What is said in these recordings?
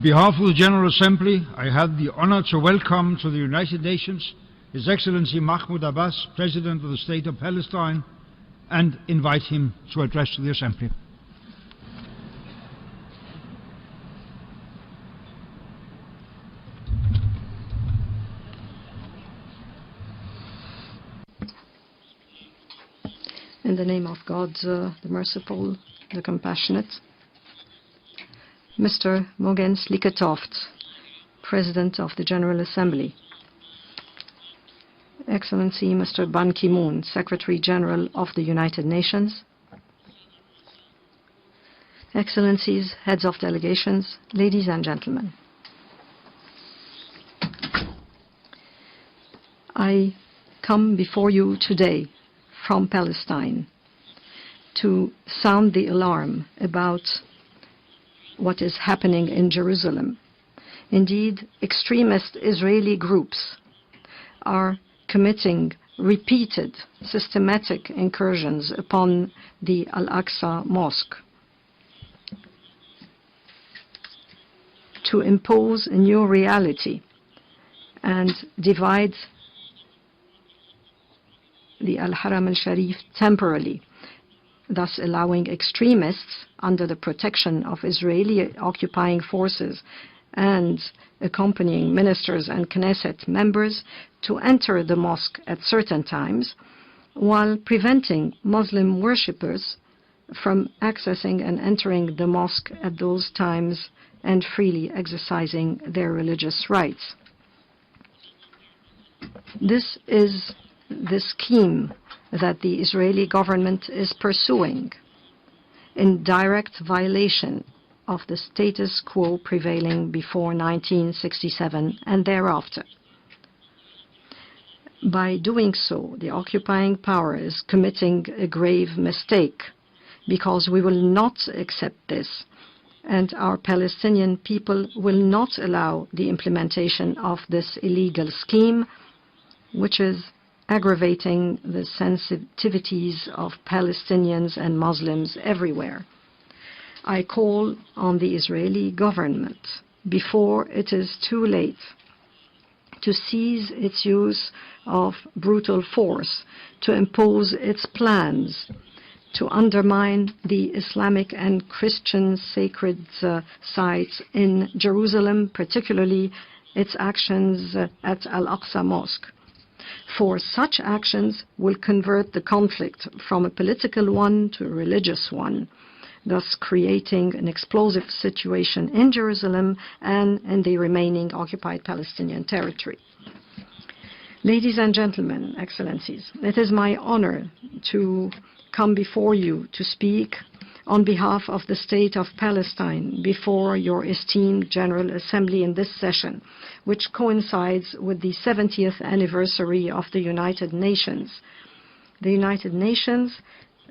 On behalf of the General Assembly, I have the honor to welcome to the United Nations His Excellency Mahmoud Abbas, President of the State of Palestine, and invite him to address the Assembly. In the name of God, the merciful, the compassionate, Mr. Mogen Sliketoft, President of the General Assembly, Excellency Mr. Ban Ki-moon, Secretary General of the United Nations, Excellencies, Heads of Delegations, ladies and gentlemen. I come before you today from Palestine to sound the alarm about what is happening in Jerusalem. Indeed, extremist Israeli groups are committing repeated, systematic incursions upon the Al-Aqsa Mosque to impose a new reality and divide the Al-Haram al-Sharif temporarily, thus allowing extremists under the protection of Israeli occupying forces and accompanying ministers and Knesset members to enter the mosque at certain times, while preventing Muslim worshippers from accessing and entering the mosque at those times and freely exercising their religious rights. This is the scheme that the Israeli government is pursuing in direct violation of the status quo prevailing before 1967 and thereafter. By doing so, the occupying power is committing a grave mistake, because we will not accept this, and our Palestinian people will not allow the implementation of this illegal scheme, which is aggravating the sensitivities of Palestinians and Muslims everywhere. I call on the Israeli government, before it is too late, to cease its use of brutal force, to impose its plans, to undermine the Islamic and Christian sacred sites in Jerusalem, particularly its actions at Al-Aqsa Mosque. For such actions will convert the conflict from a political one to a religious one, thus creating an explosive situation in Jerusalem and in the remaining occupied Palestinian territory. Ladies and gentlemen, Excellencies, it is my honor to come before you to speak on behalf of the State of Palestine before your esteemed General Assembly in this session, which coincides with the 70th anniversary of the United Nations. The United Nations,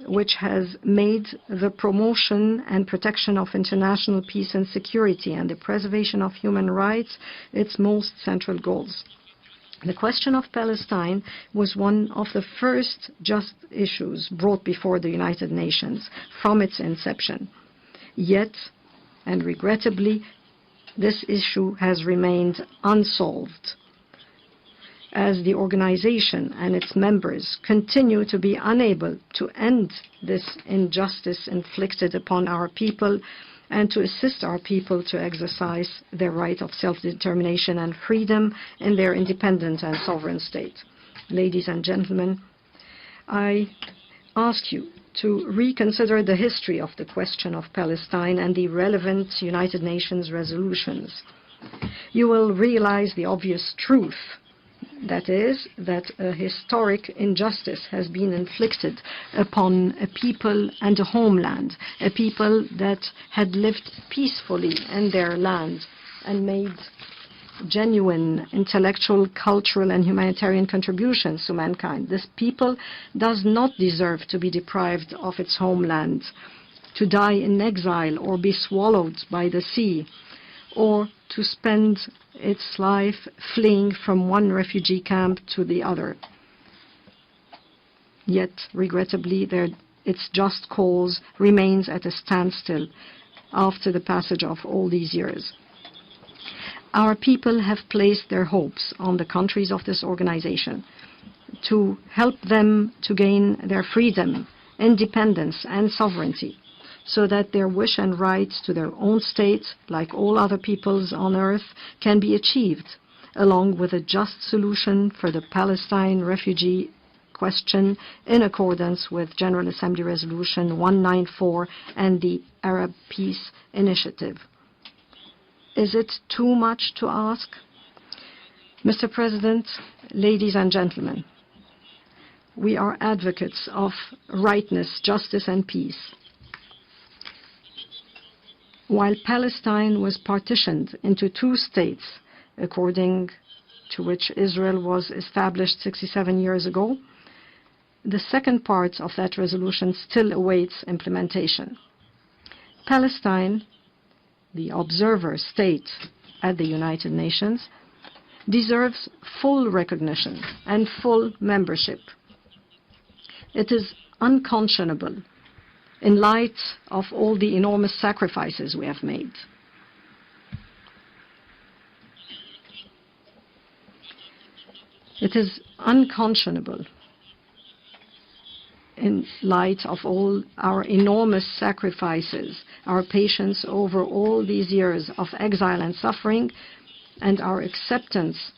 which has made the promotion and protection of international peace and security and the preservation of human rights its most central goals. The question of Palestine was one of the first just issues brought before the United Nations from its inception. Yet, and regrettably, this issue has remained unsolved, as the organization and its members continue to be unable to end this injustice inflicted upon our people and to assist our people to exercise their right of self-determination and freedom in their independent and sovereign state. Ladies and gentlemen, I ask you to reconsider the history of the question of Palestine and the relevant United Nations resolutions. You will realize the obvious truth, that is, that a historic injustice has been inflicted upon a people and a homeland, a people that had lived peacefully in their land and made genuine intellectual, cultural, and humanitarian contributions to mankind. This people does not deserve to be deprived of its homeland, to die in exile or be swallowed by the sea, or to spend its life fleeing from one refugee camp to the other. Yet, regrettably, its just cause remains at a standstill after the passage of all these years. Our people have placed their hopes on the countries of this organization to help them to gain their freedom, independence, and sovereignty, so that their wish and rights to their own state, like all other peoples on earth, can be achieved, along with a just solution for the Palestine refugee question in accordance with General Assembly Resolution 194 and the Arab Peace Initiative. Is it too much to ask? Mr. President, ladies and gentlemen, we are advocates of rightness, justice, and peace. While Palestine was partitioned into two states, according to which Israel was established 67 years ago, the second part of that resolution still awaits implementation. Palestine, the observer state at the United Nations, deserves full recognition and full membership. It is unconscionable in light of all the enormous sacrifices we have made. It is unconscionable in light of all our enormous sacrifices, our patience over all these years of exile and suffering, and our acceptance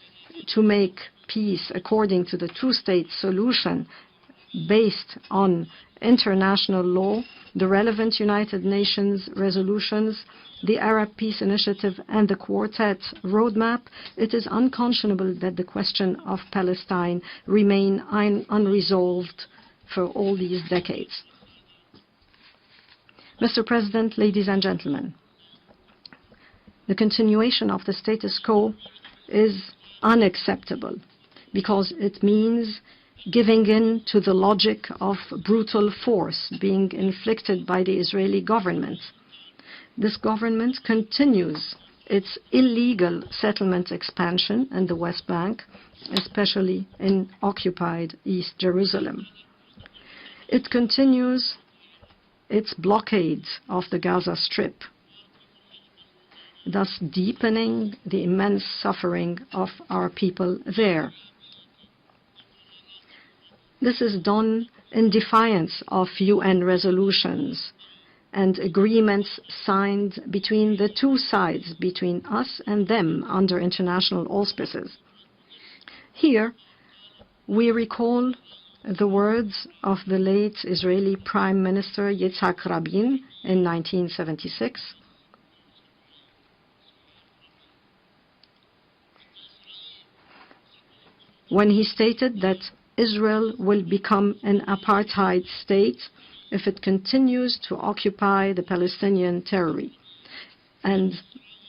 to make peace according to the two-state solution based on international law, the relevant United Nations resolutions, the Arab Peace Initiative, and the Quartet roadmap. It is unconscionable that the question of Palestine remain unresolved for all these decades. Mr. President, ladies and gentlemen, the continuation of the status quo is unacceptable because it means giving in to the logic of brutal force being inflicted by the Israeli government. This government continues its illegal settlement expansion in the West Bank, especially in occupied East Jerusalem. It continues its blockade of the Gaza Strip, thus deepening the immense suffering of our people there. This is done in defiance of UN resolutions and agreements signed between the two sides, between us and them, under international auspices. Here, we recall the words of the late Israeli Prime Minister Yitzhak Rabin in 1976. When he stated that Israel will become an apartheid state if it continues to occupy the Palestinian territory. And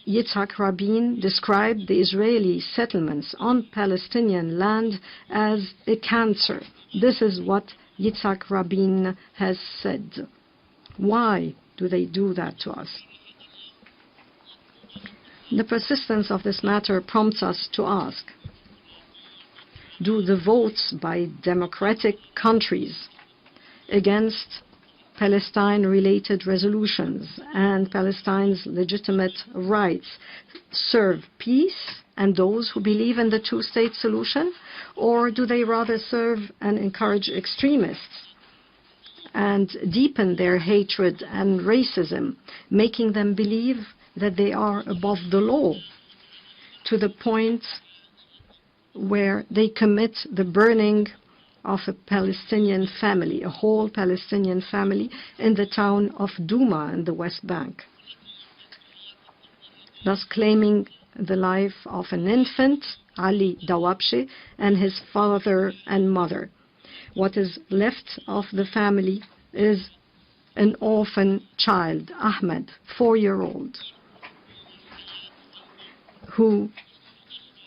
Yitzhak Rabin described the Israeli settlements on Palestinian land as a cancer. This is what Yitzhak Rabin has said. Why do they do that to us? The persistence of this matter prompts us to ask, do the votes by democratic countries against Palestine-related resolutions and Palestine's legitimate rights serve peace and those who believe in the two-state solution, or do they rather serve and encourage extremists and deepen their hatred and racism, making them believe that they are above the law, to the point where they commit the burning of a Palestinian family, a whole Palestinian family, in the town of Douma in the West Bank, thus claiming the life of an infant, Ali Dawabshi, and his father and mother. What is left of the family is an orphan child, Ahmed, 4-year-old, who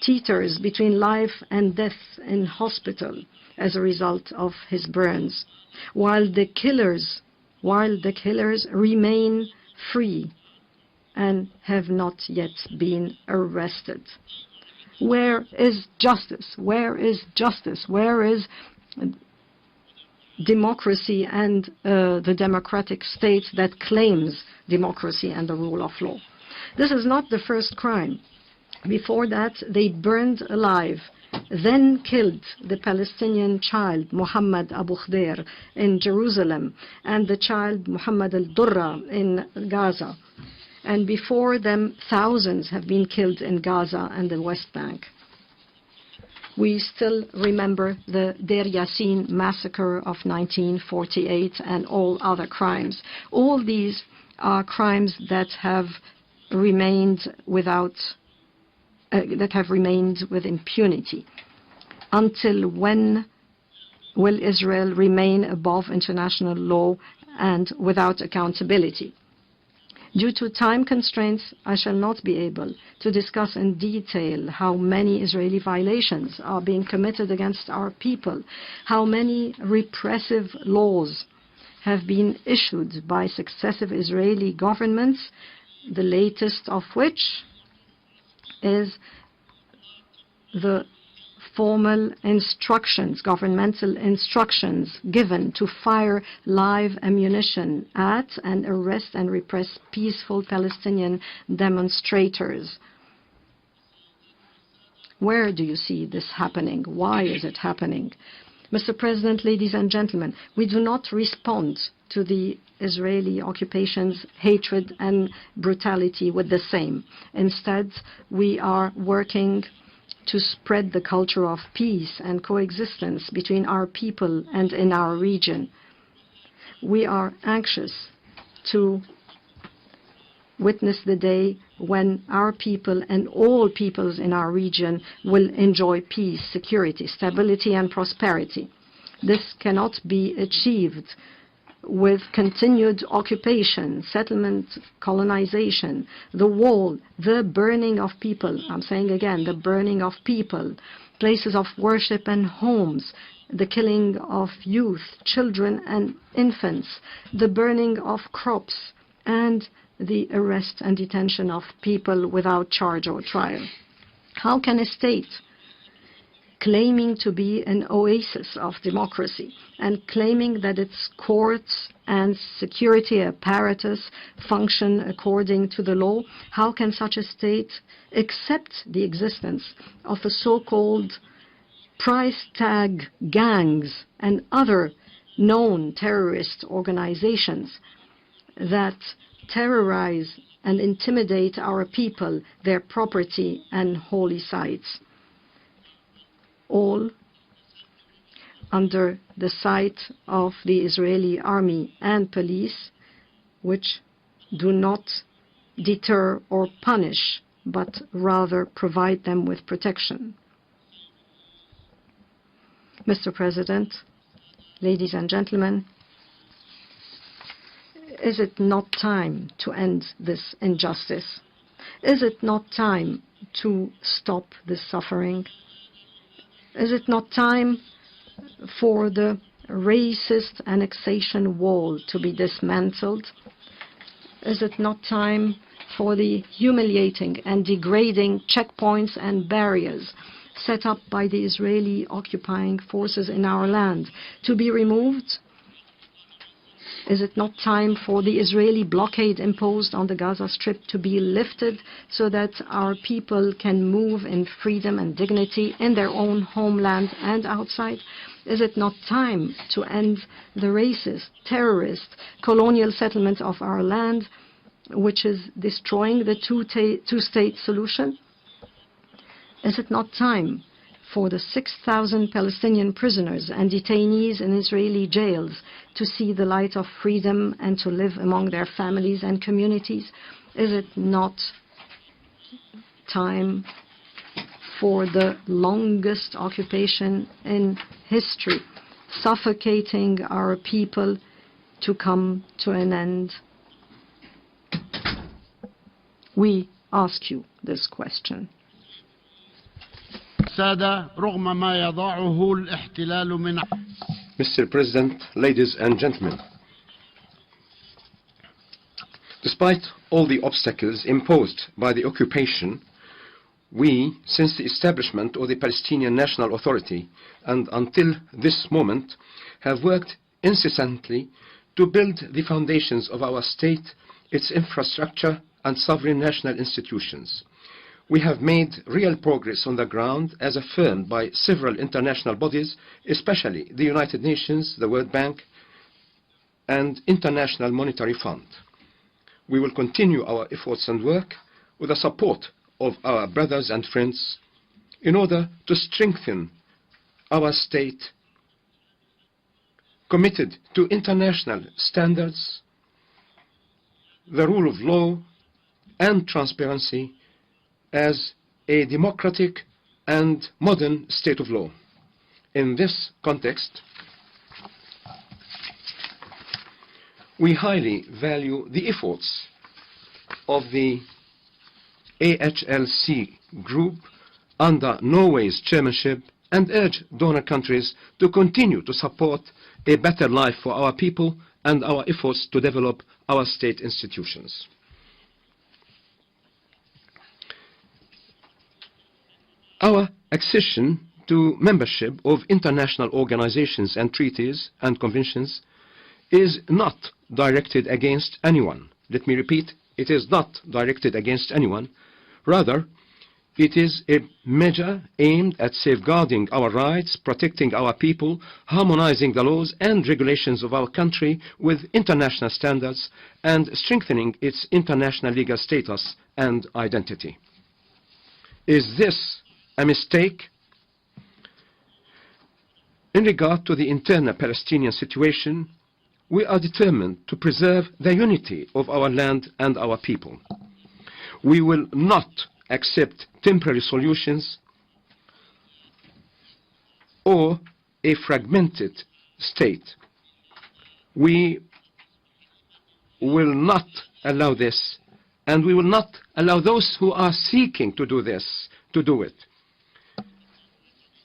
teeters between life and death in hospital as a result of his burns, while the killers remain free and have not yet been arrested. Where is justice? Where is justice? Where is democracy and the democratic state that claims democracy and the rule of law? This is not the first crime Before that, they burned alive, then killed the Palestinian child Muhammad Abu Khdeir in Jerusalem and the child Muhammad al-Durra in Gaza. And before them, thousands have been killed in Gaza and the West Bank. We still remember the Deir Yassin massacre of 1948 and all other crimes. All these are crimes that have remained with impunity. Until when will Israel remain above international law and without accountability? Due to time constraints, I shall not be able to discuss in detail how many Israeli violations are being committed against our people, how many repressive laws have been issued by successive Israeli governments, the latest of which is the formal instructions, governmental instructions given to fire live ammunition at and arrest and repress peaceful Palestinian demonstrators. Where do you see this happening? Why is it happening? Mr. President, ladies and gentlemen, we do not respond to the Israeli occupation's hatred and brutality with the same. Instead, we are working to spread the culture of peace and coexistence between our people and in our region. We are anxious to witness the day when our people and all peoples in our region will enjoy peace, security, stability, and prosperity. This cannot be achieved with continued occupation, settlement, colonization, the wall, the burning of people. I'm saying again, the burning of people, places of worship and homes, the killing of youth, children and infants, the burning of crops, and the arrest and detention of people without charge or trial. How can a state claiming to be an oasis of democracy and claiming that its courts and security apparatus function according to the law, how can such a state accept the existence of the so-called price tag gangs and other known terrorist organizations that terrorize and intimidate our people, their property and holy sites, all under the sight of the Israeli army and police, which do not deter or punish, but rather provide them with protection. Mr. President, ladies and gentlemen, is it not time to end this injustice? Is it not time to stop this suffering? Is it not time for the racist annexation wall to be dismantled? Is it not time for the humiliating and degrading checkpoints and barriers set up by the Israeli occupying forces in our land to be removed? Is it not time for the Israeli blockade imposed on the Gaza Strip to be lifted so that our people can move in freedom and dignity in their own homeland and outside? Is it not time to end the racist, terrorist, colonial settlement of our land, which is destroying the two-state solution? Is it not time for the 6,000 Palestinian prisoners and detainees in Israeli jails to see the light of freedom and to live among their families and communities? Is it not time for the longest occupation in history, suffocating our people, to come to an end? We ask you this question. Mr. President, ladies and gentlemen, despite all the obstacles imposed by the occupation, we, since the establishment of the Palestinian National Authority and until this moment, have worked incessantly to build the foundations of our state, its infrastructure and sovereign national institutions. We have made real progress on the ground as affirmed by several international bodies, especially the United Nations, the World Bank, and International Monetary Fund. We will continue our efforts and work with the support of our brothers and friends in order to strengthen our state committed to international standards, the rule of law, and transparency as a democratic and modern state of law. In this context, we highly value the efforts of the AHLC group under Norway's chairmanship and urge donor countries to continue to support a better life for our people and our efforts to develop our state institutions. Our accession to membership of international organizations and treaties and conventions is not directed against anyone. Let me repeat, it is not directed against anyone. Rather, it is a measure aimed at safeguarding our rights, protecting our people, harmonizing the laws and regulations of our country with international standards, and strengthening its international legal status and identity. Is this a mistake? In regard to the internal Palestinian situation, we are determined to preserve the unity of our land and our people. We will not accept temporary solutions or a fragmented state. We will not allow this, and we will not allow those who are seeking to do this to do it.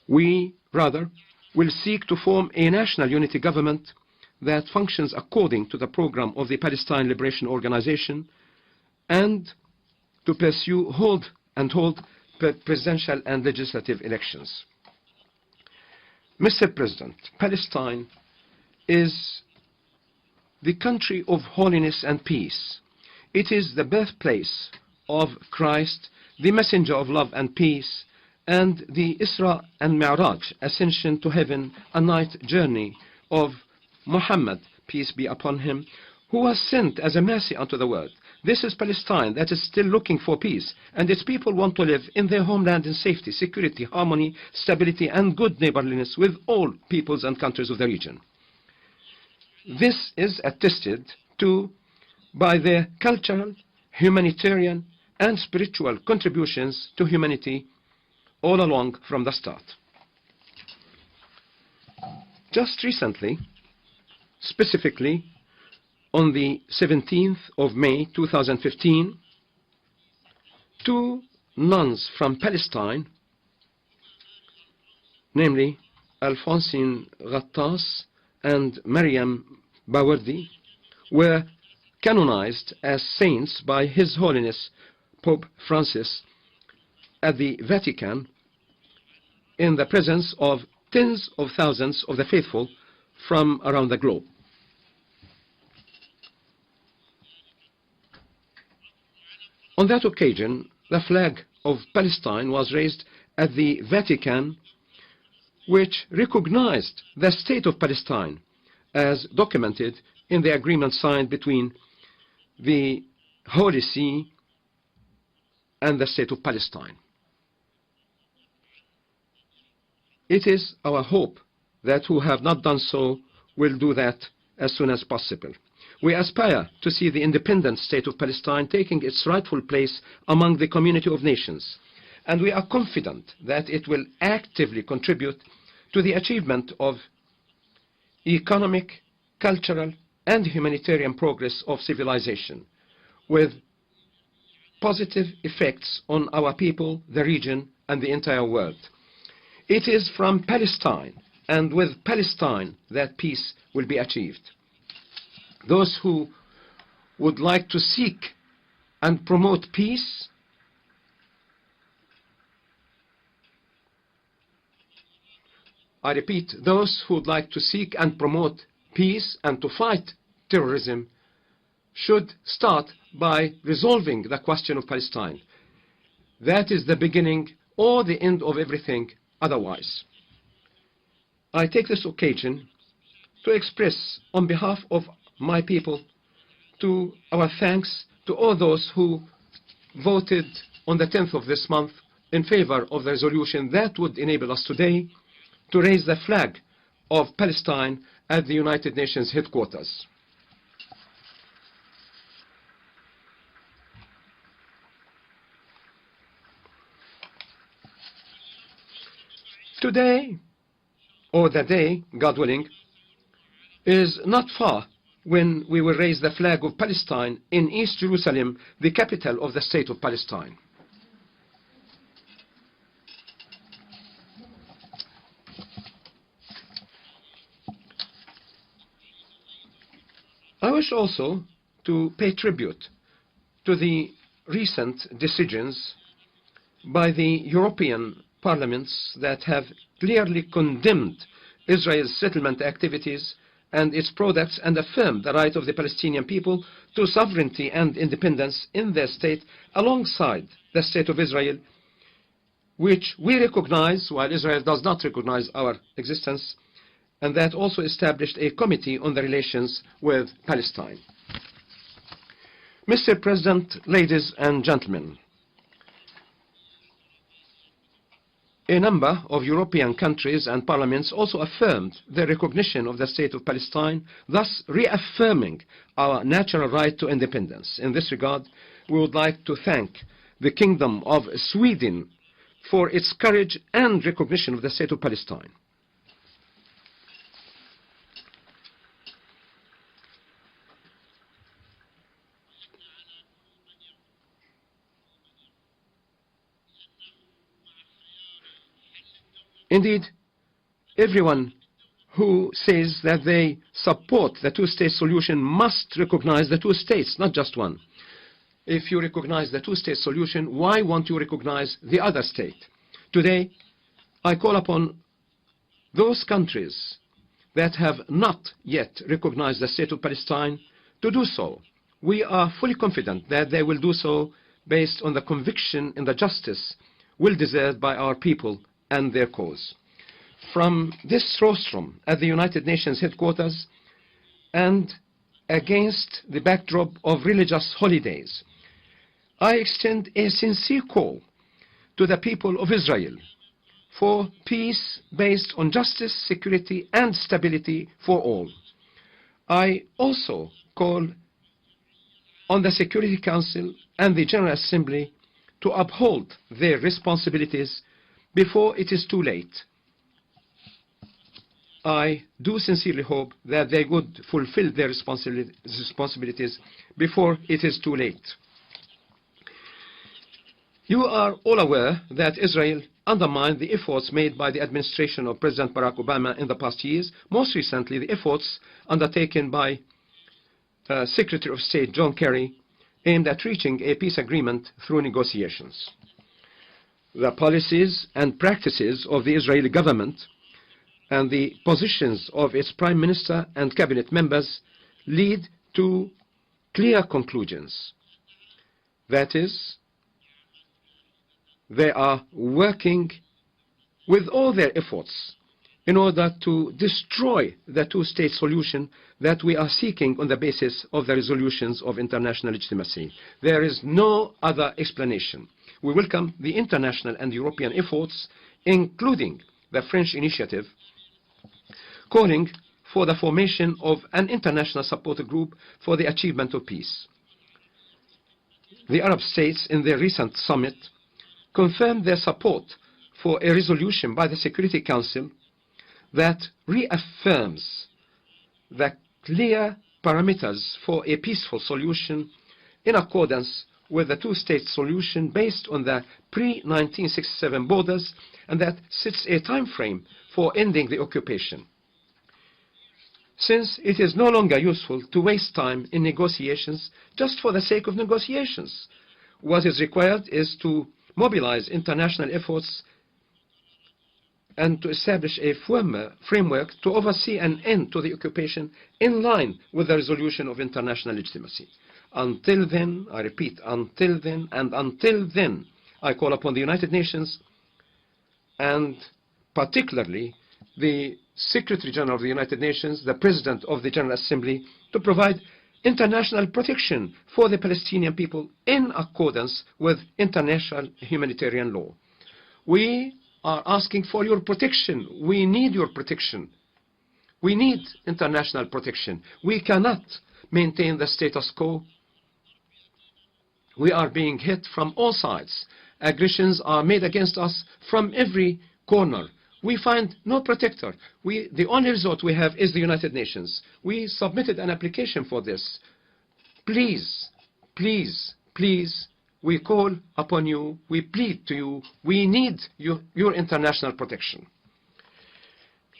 We, rather, will seek to form a national unity government that functions according to the program of the Palestine Liberation Organization and to pursue hold presidential and legislative elections. Mr. President, Palestine is the country of holiness and peace. It is the birthplace of Christ, the messenger of love and peace, and the Isra and Mi'raj, ascension to heaven, a night journey of Muhammad, peace be upon him, who was sent as a mercy unto the world. This is Palestine that is still looking for peace, and its people want to live in their homeland in safety, security, harmony, stability, and good neighborliness with all peoples and countries of the region. This is attested to by their cultural, humanitarian, and spiritual contributions to humanity all along from the start. Just recently, specifically on the 17th of May 2015, two nuns from Palestine, namely Alphonsine Ghattas and Maryam Bawardi, were canonized as saints by His Holiness Pope Francis at the Vatican in the presence of tens of thousands of the faithful from around the globe. On that occasion, the flag of Palestine was raised at the Vatican, which recognized the state of Palestine as documented in the agreement signed between the Holy See and the state of Palestine. It is our hope that who have not done so will do that as soon as possible. We aspire to see the independent state of Palestine taking its rightful place among the community of nations, and we are confident that it will actively contribute to the achievement of economic, cultural, and humanitarian progress of civilization, with positive effects on our people, the region, and the entire world. It is from Palestine and with Palestine that peace will be achieved. Those who would like to seek and promote peace I repeat, those who would like to seek and promote peace and to fight terrorism should start by resolving the question of Palestine. that is the beginning or the end of everything otherwise. I take this occasion to express on behalf of my people to our thanks to all those who voted on the 10th of this month in favor of the resolution that would enable us today to raise the flag of Palestine at the United Nations headquarters. Today, or the day, God willing, is not far when we will raise the flag of Palestine in East Jerusalem, the capital of the state of Palestine. I wish also to pay tribute to the recent decisions by the European parliaments that have clearly condemned Israel's settlement activities and its products and affirmed the right of the Palestinian people to sovereignty and independence in their state alongside the state of Israel, which we recognize while Israel does not recognize our existence, and that also established a committee on the relations with Palestine. Mr. President, ladies and gentlemen, a number of European countries and parliaments also affirmed the recognition of the state of Palestine, thus reaffirming our natural right to independence. In this regard, we would like to thank the Kingdom of Sweden for its courage and recognition of the state of Palestine. Indeed, everyone who says that they support the two-state solution must recognize the two states, not just one. If you recognize the two-state solution, why won't you recognize the other state? Today, I call upon those countries that have not yet recognized the state of Palestine to do so. We are fully confident that they will do so based on the conviction in the justice well deserved by our people and their cause. From this rostrum at the United Nations headquarters and against the backdrop of religious holidays, I extend a sincere call to the people of Israel for peace based on justice, security, and stability for all. I also call on the Security Council and the General Assembly to uphold their responsibilities before it is too late. I do sincerely hope that they would fulfill their responsibilities before it is too late. You are all aware that Israel undermined the efforts made by the administration of President Barack Obama in the past years, most recently the efforts undertaken by Secretary of State John Kerry aimed at reaching a peace agreement through negotiations. The policies and practices of the Israeli government and the positions of its Prime Minister and cabinet members lead to clear conclusions. That is, they are working with all their efforts in order to destroy the two-state solution that we are seeking on the basis of the resolutions of international legitimacy. There is no other explanation. We welcome the international and European efforts, including the French initiative, calling for the formation of an international support group for the achievement of peace. The Arab states in their recent summit confirmed their support for a resolution by the Security Council that reaffirms the clear parameters for a peaceful solution in accordance with the two-state solution based on the pre-1967 borders, and that sets a time frame for ending the occupation. Since it is no longer useful to waste time in negotiations just for the sake of negotiations, what is required is to mobilize international efforts and to establish a framework to oversee an end to the occupation in line with the resolution of international legitimacy. Until then, I repeat, until then, I call upon the United Nations and particularly the Secretary General of the United Nations, the President of the General Assembly, to provide international protection for the Palestinian people in accordance with international humanitarian law. We are asking for your protection. We need your protection. We need international protection. We cannot maintain the status quo. We are being hit from all sides. Aggressions are made against us from every corner. We find no protector. The only resort we have is the United Nations. We submitted an application for this. Please, please, please, we call upon you, we plead to you, we need your international protection.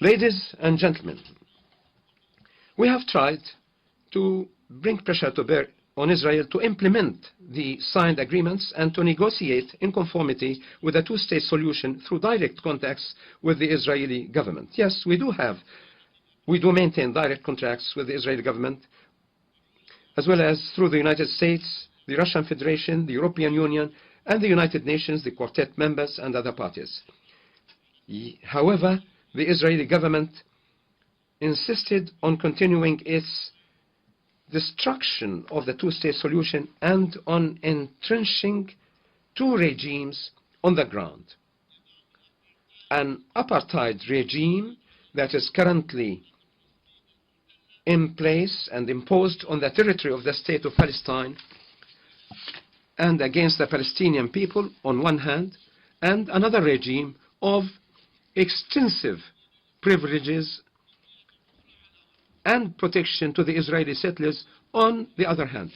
Ladies and gentlemen, we have tried to bring pressure to bear on Israel to implement the signed agreements and to negotiate in conformity with a two-state solution through direct contacts with the Israeli government. Yes, we do maintain direct contacts with the Israeli government, as well as through the United States, the Russian Federation, the European Union, and the United Nations, the Quartet members, and other parties. However, the Israeli government insisted on continuing its destruction of the two-state solution and on entrenching two regimes on the ground. An apartheid regime that is currently in place and imposed on the territory of the state of Palestine and against the Palestinian people on one hand, and another regime of extensive privileges and protection to the Israeli settlers on the other hand.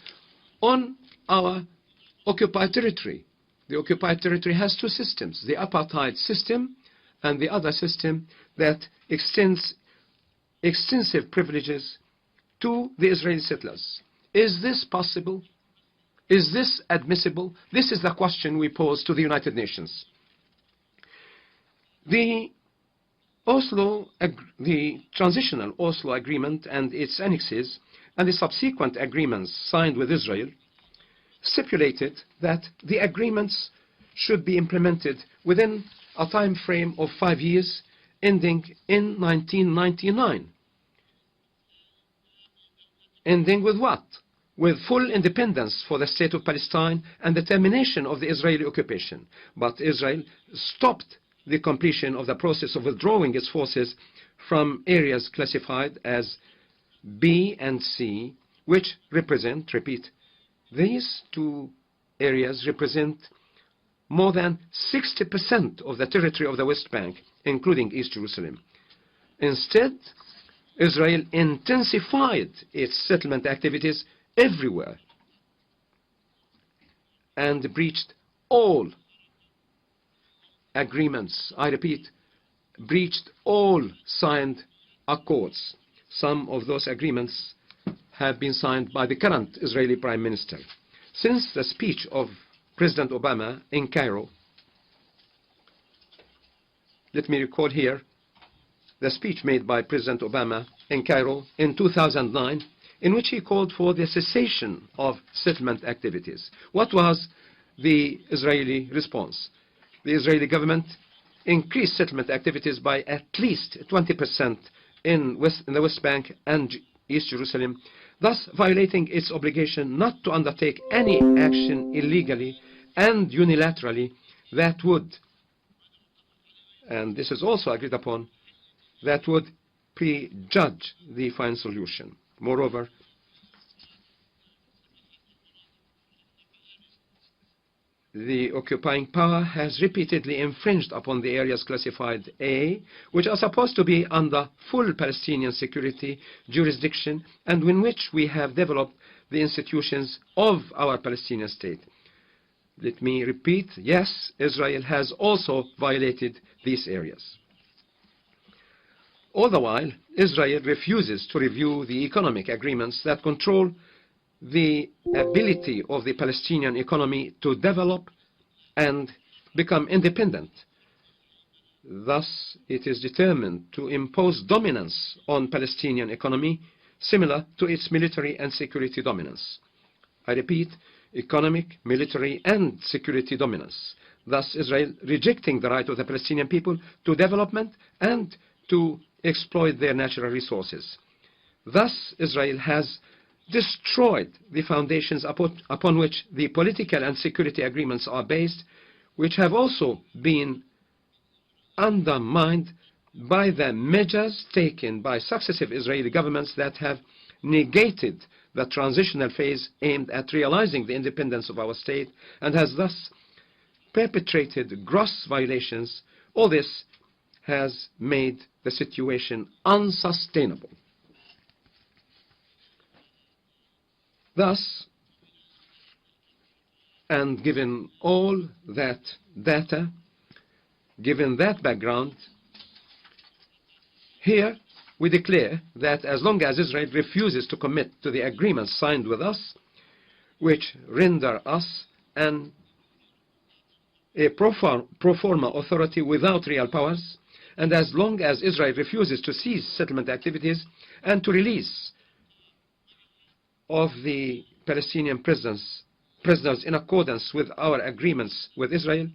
On our occupied territory, the occupied territory has two systems, the apartheid system and the other system that extends extensive privileges to the Israeli settlers. Is this possible? Is this admissible? This is the question we pose to the United Nations. The transitional Oslo Agreement and its annexes and the subsequent agreements signed with Israel stipulated that the agreements should be implemented within a time frame of 5 years ending in 1999. Ending with what? With full independence for the state of Palestine and the termination of the Israeli occupation. But Israel stopped the completion of the process of withdrawing its forces from areas classified as B and C, which represent, repeat, these two areas represent more than 60% of the territory of the West Bank, including East Jerusalem. Instead, Israel intensified its settlement activities everywhere and breached all agreements, I repeat, breached all signed accords. Some of those agreements have been signed by the current Israeli Prime Minister. Since the speech of President Obama in Cairo, let me recall here the speech made by President Obama in Cairo in 2009, in which he called for the cessation of settlement activities. What was the Israeli response? The Israeli government increased settlement activities by at least 20% in the West Bank and East Jerusalem, thus violating its obligation not to undertake any action illegally and unilaterally that would, and this is also agreed upon, that would prejudge the final solution. Moreover, the occupying power has repeatedly infringed upon the areas classified A, which are supposed to be under full Palestinian security jurisdiction and in which we have developed the institutions of our Palestinian state. Let me repeat, yes, Israel has also violated these areas. All the while, Israel refuses to review the economic agreements that control the ability of the Palestinian economy to develop and become independent. Thus, it is determined to impose dominance on Palestinian economy similar to its military and security dominance. I repeat, economic, military, and security dominance. thus Israel rejecting the right of the Palestinian people to development and to exploit their natural resources. Thus, Israel has destroyed the foundations upon which the political and security agreements are based, which have also been undermined by the measures taken by successive Israeli governments that have negated the transitional phase aimed at realizing the independence of our state and has thus perpetrated gross violations. All this has made the situation unsustainable. Thus, and given all that data, given that background, here we declare that as long as Israel refuses to commit to the agreements signed with us, which render us a pro forma authority without real powers, and as long as Israel refuses to cease settlement activities and to release of the Palestinian prisoners in accordance with our agreements with Israel,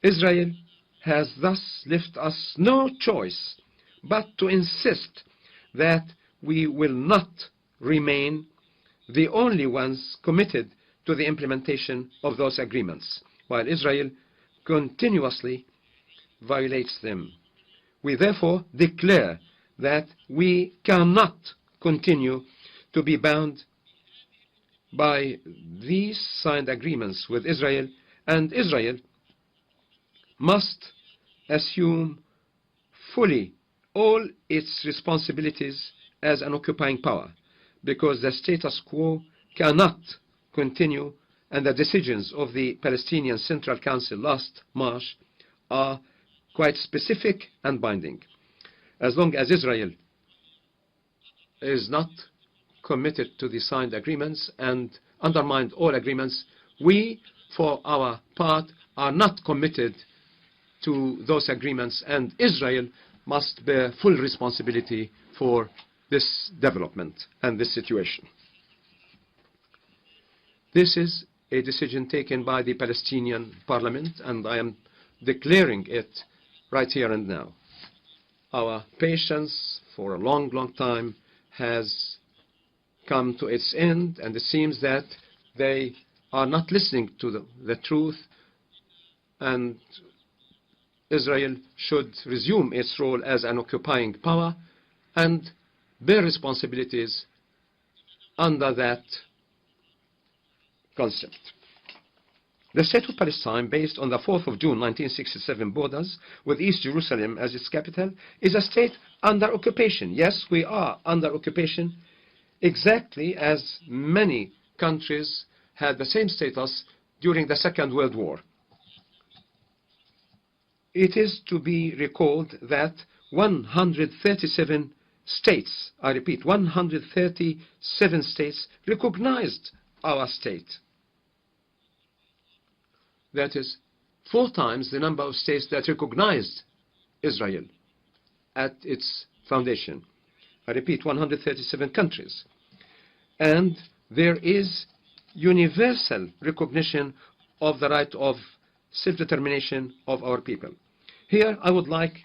Israel has thus left us no choice but to insist that we will not remain the only ones committed to the implementation of those agreements, while Israel continuously violates them. We therefore declare that we cannot continue to be bound by these signed agreements with Israel, and Israel must assume fully all its responsibilities as an occupying power, because the status quo cannot continue, and the decisions of the Palestinian Central Council last March are quite specific and binding. As long as Israel is not committed to the signed agreements and undermined all agreements, we, for our part, are not committed to those agreements, and Israel must bear full responsibility for this development and this situation. This is a decision taken by the Palestinian parliament, and I am declaring it right here and now. Our patience for a long, long time has come to its end, and it seems that they are not listening to the truth, and Israel should resume its role as an occupying power and bear responsibilities under that concept. The State of Palestine, based on the 4th of June 1967 borders with East Jerusalem as its capital, is a state under occupation. Yes, we are under occupation, exactly as many countries had the same status during the Second World War. It is to be recalled that 137 states, I repeat, 137 states recognized our state. That is 4 times the number of states that recognized Israel at its foundation. I repeat, 137 countries. And there is universal recognition of the right of self-determination of our people. Here I would like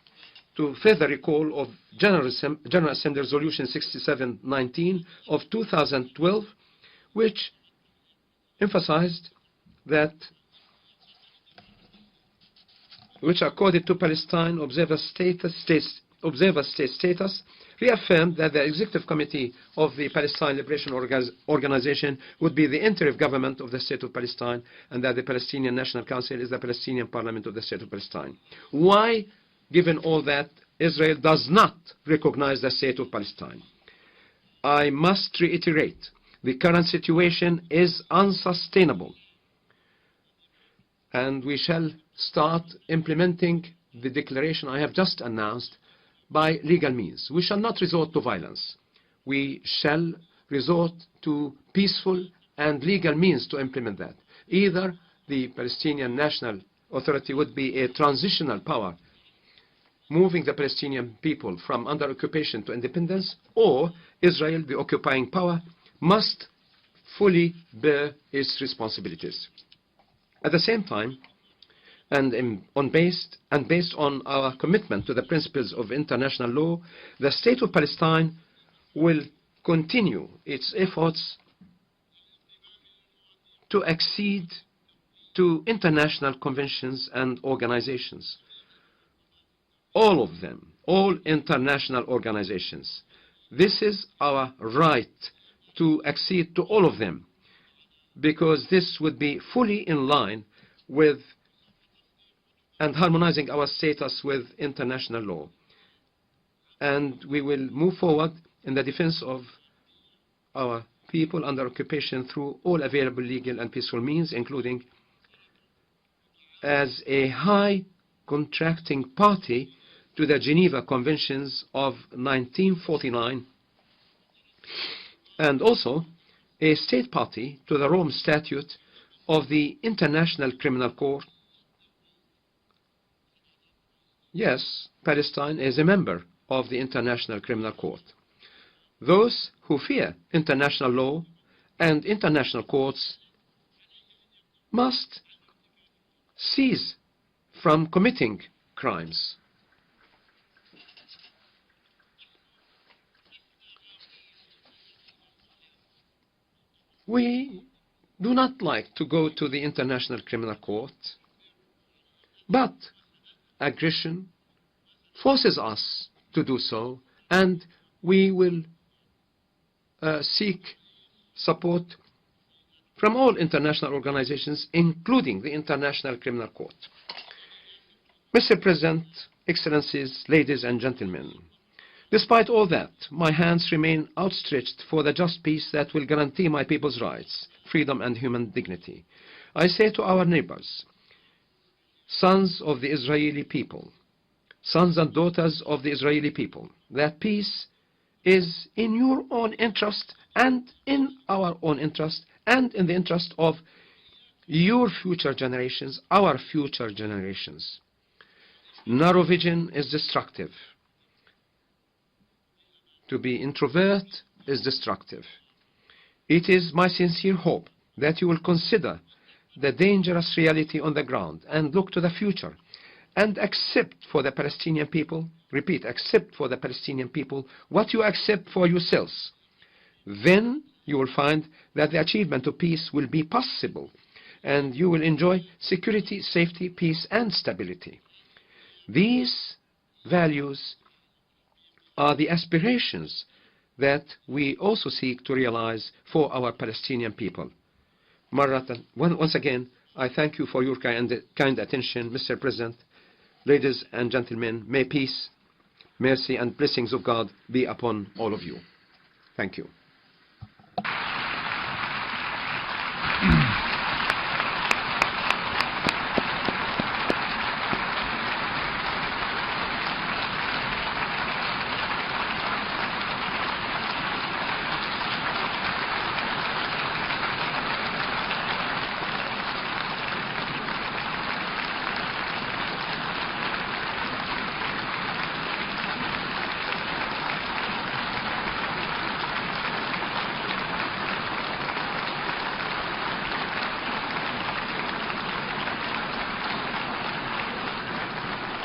to further recall of General Assembly Resolution 6719 of 2012, which emphasized that, which accorded to Palestine observer state status, reaffirmed that the Executive Committee of the Palestine Liberation Organization would be the interim government of the State of Palestine, and that the Palestinian National Council is the Palestinian Parliament of the State of Palestine. Why, given all that, Israel does not recognize the State of Palestine? I must reiterate, the current situation is unsustainable, and we shall start implementing the declaration I have just announced by legal means. We shall not resort to violence. We shall resort to peaceful and legal means to implement that. Either the Palestinian National Authority would be a transitional power, moving the Palestinian people from under occupation to independence, or Israel, the occupying power, must fully bear its responsibilities. At the same time, and based on our commitment to the principles of international law, the State of Palestine will continue its efforts to accede to international conventions and organizations. All of them, all international organizations. This is our right to accede to all of them, because this would be fully in line with and harmonizing our status with international law. And we will move forward in the defense of our people under occupation through all available legal and peaceful means, including as a high contracting party to the Geneva Conventions of 1949, and also a state party to the Rome Statute of the International Criminal Court. Yes, Palestine is a member of the International Criminal Court. Those who fear international law and international courts must cease from committing crimes. We do not like to go to the International Criminal Court, but aggression forces us to do so, and we will seek support from all international organizations, including the International Criminal Court. Mr. President, Excellencies, ladies and gentlemen, despite all that, my hands remain outstretched for the just peace that will guarantee my people's rights, freedom, and human dignity. I say to our neighbors, sons of the Israeli people, sons and daughters of the Israeli people, that peace is in your own interest and in our own interest and in the interest of your future generations, our future generations. Narrow vision is destructive. To be introvert is destructive. It is my sincere hope that you will consider the dangerous reality on the ground and look to the future and accept for the Palestinian people, repeat, accept for the Palestinian people what you accept for yourselves. Then you will find that the achievement of peace will be possible and you will enjoy security, safety, peace, and stability. These values are the aspirations that we also seek to realize for our Palestinian people. Once again, I thank you for your kind attention, Mr. President. Ladies and gentlemen, may peace, mercy, and blessings of God be upon all of you. Thank you.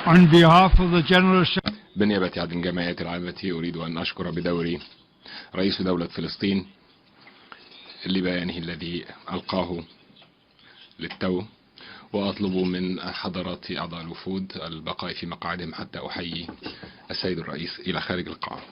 On behalf of the General Assembly, بالنيابة عن الجمعية العامة أريد أن أشكر بدوري رئيس دولة فلسطين لبيانه الذي ألقاه للتو، وأطلب من حضرات أعضاء الوفود البقاء في مقاعدهم حتى أحيي السيد الرئيس إلى خارج القاعة.